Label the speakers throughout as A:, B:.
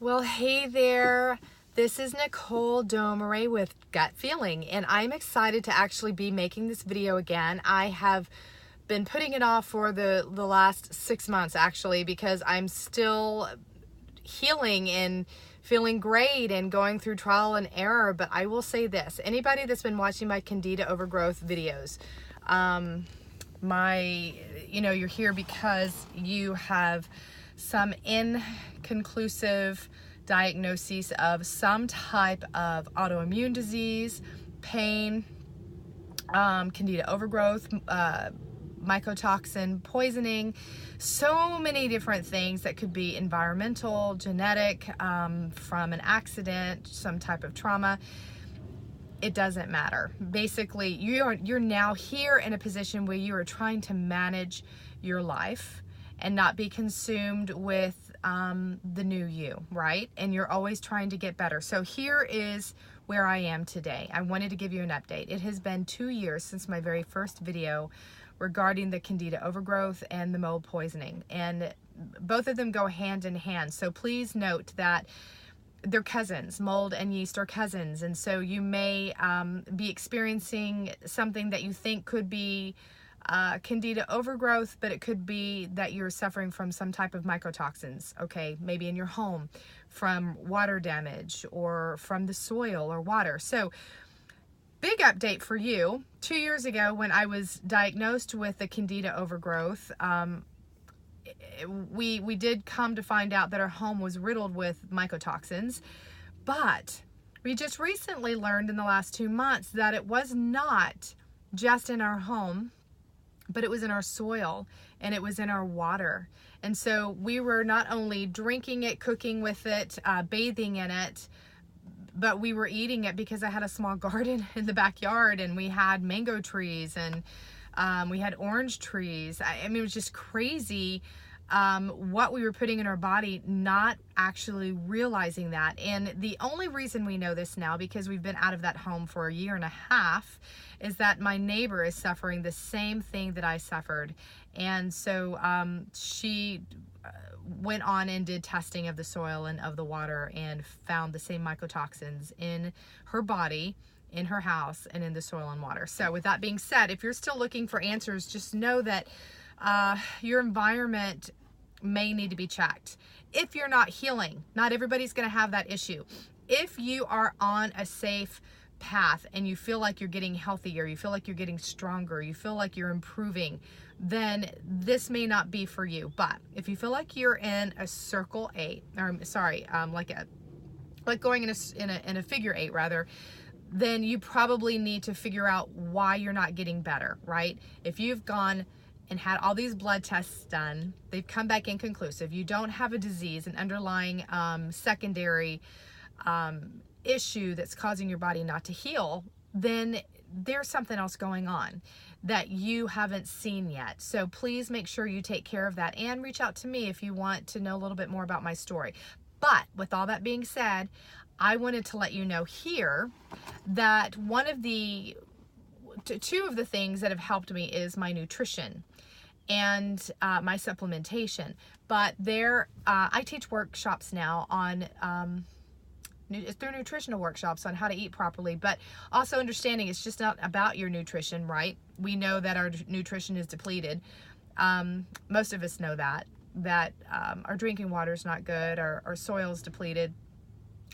A: Well, hey there. This is Nicole Domare with Gut Feeling, and I'm excited to actually be making this video again. I have been putting it off for the last 6 months actually, because I'm still healing and feeling great and going through trial and error. But I will say this, anybody that's been watching my candida overgrowth videos, you're here because you have some inconclusive diagnoses of some type of autoimmune disease, pain, candida overgrowth, mycotoxin poisoning, so many different things that could be environmental, genetic, from an accident, some type of trauma. It doesn't matter. Basically, you're now here in a position where you are trying to manage your life and not be consumed with the new you, right? And you're always trying to get better. So here is where I am today. I wanted to give you an update. It has been 2 years since my very first video regarding the candida overgrowth and the mold poisoning, and both of them go hand in hand. So please note that they're cousins. Mold and yeast are cousins, and so you may be experiencing something that you think could be candida overgrowth, but it could be that you're suffering from some type of mycotoxins, okay, maybe in your home from water damage or from the soil or water. So big update for you. 2 years ago, when I was diagnosed with the candida overgrowth, we did come to find out that our home was riddled with mycotoxins, but we just recently learned in the last 2 months that it was not just in our home, but it was in our soil and it was in our water. And so we were not only drinking it, cooking with it, bathing in it, but we were eating it because I had a small garden in the backyard, and we had mango trees, and we had orange trees. I mean, it was just crazy what we were putting in our body, not actually realizing that. And the only reason we know this now, because we've been out of that home for 1.5 years, is that my neighbor is suffering the same thing that I suffered. And so she went on and did testing of the soil and of the water and found the same mycotoxins in her body, in her house, and in the soil and water. So with that being said, if you're still looking for answers, just know that your environment may need to be checked. If you're not healing, not everybody's going to have that issue. If you are on a safe path and you feel like you're getting healthier, you feel like you're getting stronger, you feel like you're improving, then this may not be for you. But if you feel like you're in a circle 8, or like going in a figure 8 rather, then you probably need to figure out why you're not getting better, right? If you've gone and had all these blood tests done, they've come back inconclusive, you don't have a disease, an underlying secondary issue that's causing your body not to heal, then there's something else going on that you haven't seen yet. So please make sure you take care of that and reach out to me if you want to know a little bit more about my story. But with all that being said, I wanted to let you know here that two of the things that have helped me is my nutrition and my supplementation. But I teach workshops now on through nutritional workshops on how to eat properly, but also understanding it's just not about your nutrition, right? We know that our nutrition is depleted. Most of us know that our drinking water is not good, our soil is depleted.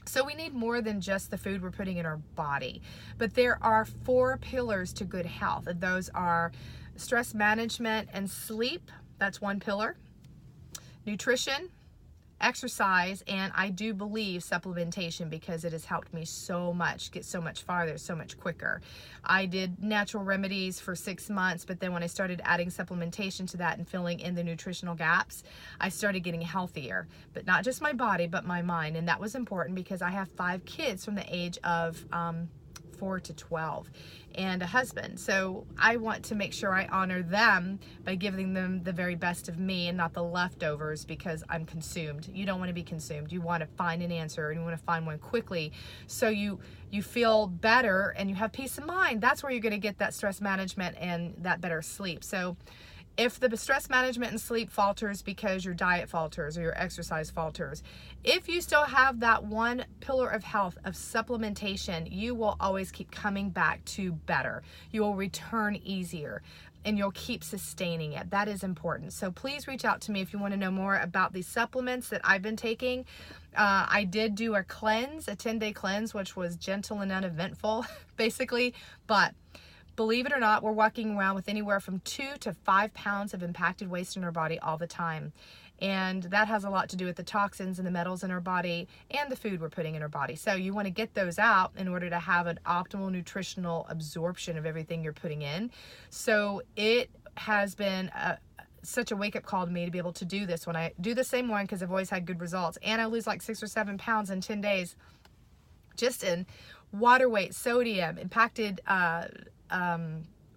A: So we need more than just the food we're putting in our body. But there are 4 pillars to good health. And those are stress management and sleep. That's one pillar. Nutrition, exercise, and I do believe supplementation, because it has helped me so much, get so much farther, so much quicker. I did natural remedies for 6 months, but then when I started adding supplementation to that and filling in the nutritional gaps, I started getting healthier. But not just my body, but my mind. And that was important because I have 5 kids from the age of 4 to 12 and a husband. So I want to make sure I honor them by giving them the very best of me and not the leftovers because I'm consumed. You don't want to be consumed. You want to find an answer, and you want to find one quickly so you feel better and you have peace of mind. That's where you're going to get that stress management and that better sleep. So If the stress management and sleep falters because your diet falters or your exercise falters, if you still have that one pillar of health of supplementation, you will always keep coming back to better. You will return easier and you'll keep sustaining it. That is important. So please reach out to me if you want to know more about these supplements that I've been taking. I did do a cleanse, a 10-day cleanse, which was gentle and uneventful, basically, but believe it or not, we're walking around with anywhere from 2 to 5 pounds of impacted waste in our body all the time. And that has a lot to do with the toxins and the metals in our body and the food we're putting in our body. So you want to get those out in order to have an optimal nutritional absorption of everything you're putting in. So it has been such a wake-up call to me to be able to do this when I do the same one, because I've always had good results. And I lose like 6 or 7 pounds in 10 days just in water weight, sodium, impacted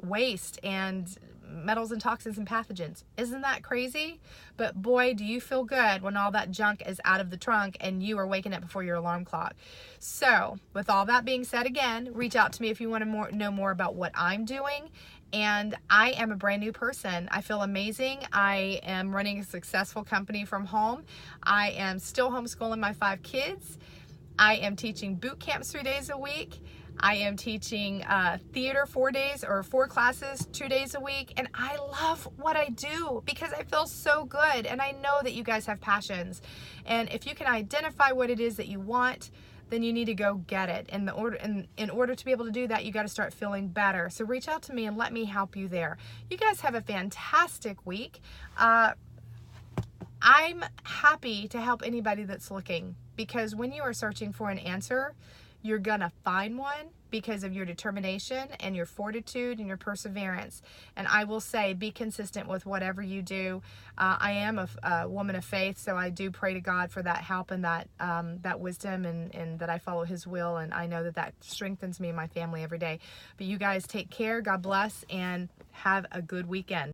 A: waste, and metals and toxins and pathogens. Isn't that crazy? But boy, do you feel good when all that junk is out of the trunk and you are waking up before your alarm clock. So with all that being said, again, reach out to me if you want to know more about what I'm doing. And I am a brand new person. I feel amazing. I am running a successful company from home. I am still homeschooling my 5 kids. I am teaching boot camps 3 days a week. I am teaching theater 4 classes 2 days a week. And I love what I do because I feel so good. And I know that you guys have passions. And if you can identify what it is that you want, then you need to go get it. And in order to be able to do that, you got to start feeling better. So reach out to me and let me help you there. You guys have a fantastic week. I'm happy to help anybody that's looking, because when you are searching for an answer, you're gonna find one because of your determination and your fortitude and your perseverance. And I will say, be consistent with whatever you do. I am a woman of faith, so I do pray to God for that help and that wisdom, and that I follow His will. And I know that strengthens me and my family every day. But you guys take care. God bless, and have a good weekend.